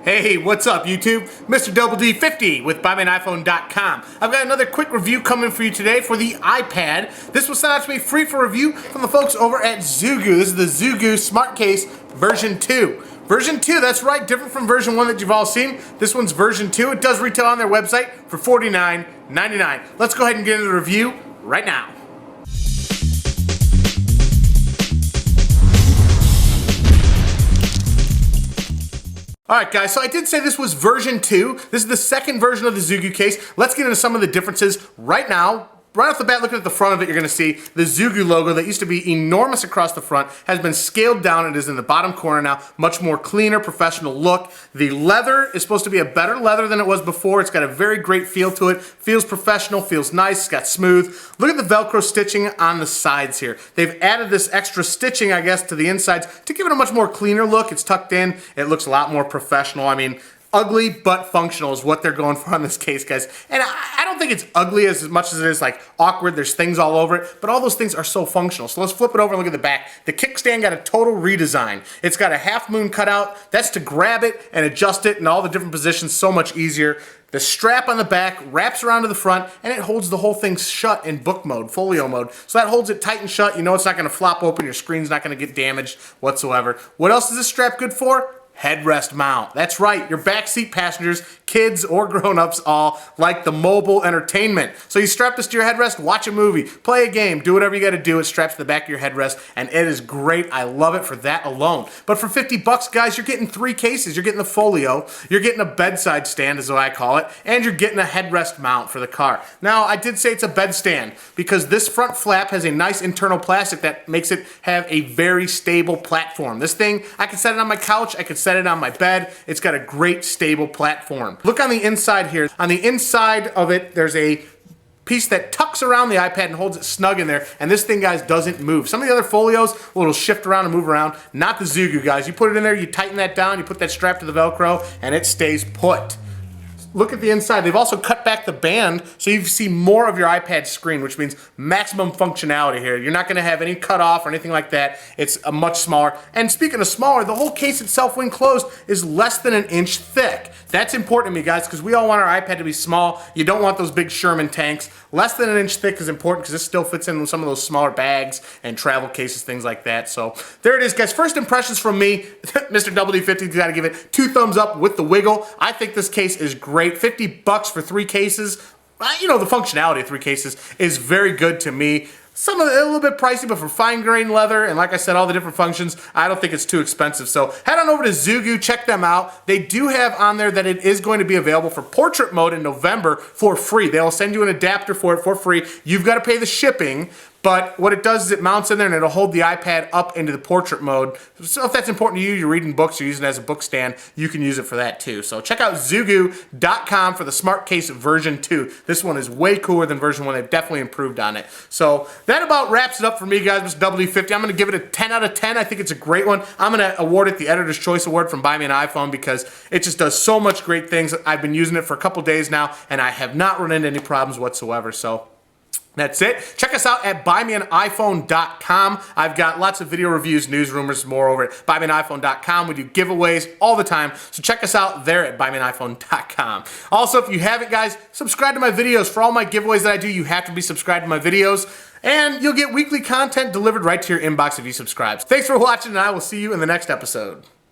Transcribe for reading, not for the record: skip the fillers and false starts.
Hey, what's up YouTube? Mr. Double D50 with BuyMeAnIPhone.com. I've got another quick review coming for you today for the iPad. This was sent out to me free for review from the folks over at ZooGue. This is the ZooGue Smart Kase version 2. Version 2, that's right, different from version 1 that you've all seen. This one's version 2. It does retail on their website for $49.99. Let's go ahead and get into the review right now. Alright guys, so I did say this was version 2. This is the second version of the ZooGue case. Let's get into some of the differences right now. Right off the bat, looking at the front of it, you're going to see the ZooGue logo that used to be enormous across the front has been scaled down. It is in the bottom corner now. Much more cleaner, professional look. The leather is supposed to be a better leather than it was before. It's got a very great feel to it. Feels professional, feels nice, it's got smooth. Look at the Velcro stitching on the sides here. They've added this extra stitching, I guess, to the insides to give it a much more cleaner look. It's tucked in. It looks a lot more professional. I mean, ugly but functional is what they're going for on this case, guys. And I don't think it's ugly as much as it is like awkward. There's things all over it, but all those things are so functional. So let's flip it over and look at the back. The kickstand got a total redesign. It's got a half moon cutout. That's to grab it and adjust it in all the different positions so much easier. The strap on the back wraps around to the front and it holds the whole thing shut in book mode, folio mode. So that holds it tight and shut. You know it's not going to flop open. Your screen's not going to get damaged whatsoever. What else is this strap good for? Headrest mount. That's right, your backseat passengers, kids or grown-ups all like the mobile entertainment. So you strap this to your headrest, watch a movie, play a game, do whatever you gotta do. It straps to the back of your headrest and it is great. I love it for that alone. But for 50 bucks, guys, you're getting 3 cases. You're getting the folio, you're getting a bedside stand is what I call it, and you're getting a headrest mount for the car. Now, I did say it's a bed stand because this front flap has a nice internal plastic that makes it have a very stable platform. This thing, I can set it on my couch, I can set it on my bed. It's got a great stable platform. Look on the inside here. On the inside of it, there's a piece that tucks around the iPad and holds it snug in there, and this thing, guys, doesn't move. Some of the other folios, well, it'll shift around and move around. Not the ZooGue, guys. You put it in there, you tighten that down, you put that strap to the Velcro, and it stays put. Look at the inside. They've also cut back the band so you see more of your iPad screen, which means maximum functionality here. You're not going to have any cut off or anything like that. It's a much smaller. And speaking of smaller, the whole case itself when closed is less than an inch thick. That's important to me, guys, because we all want our iPad to be small. You don't want those big Sherman tanks. Less than an inch thick is important because this still fits in some of those smaller bags and travel cases, things like that. So there it is, guys. First impressions from me. Mr. Double D50's got to give it 2 thumbs up with the wiggle. I think this case is great. 50 bucks for 3 cases. You know, the functionality of 3 cases is very good to me. Some of it a little bit pricey, but for fine grain leather and like I said, all the different functions, I don't think it's too expensive. So head on over to ZooGue, check them out. They do have on there that it is going to be available for portrait mode in November for free. They'll send you an adapter for it for free. You've got to pay the shipping. But what it does is it mounts in there and it'll hold the iPad up into the portrait mode. So if that's important to you, you're reading books, you're using it as a book stand, you can use it for that too. So check out ZooGue.com for the Smart Kase version 2. This one is way cooler than version 1. They've definitely improved on it. So that about wraps it up for me, guys. Mr. Double D50. I'm going to give it a 10 out of 10. I think it's a great one. I'm going to award it the Editor's Choice Award from Buy Me an iPhone because it just does so much great things. I've been using it for a couple days now and I have not run into any problems whatsoever. So that's it. Check us out at BuyMeAnIPhone.com. I've got lots of video reviews, news, rumors, more over at BuyMeAnIPhone.com. We do giveaways all the time, so check us out there at BuyMeAnIPhone.com. Also, if you haven't, guys, subscribe to my videos. For all my giveaways that I do, you have to be subscribed to my videos, and you'll get weekly content delivered right to your inbox if you subscribe. Thanks for watching, and I will see you in the next episode.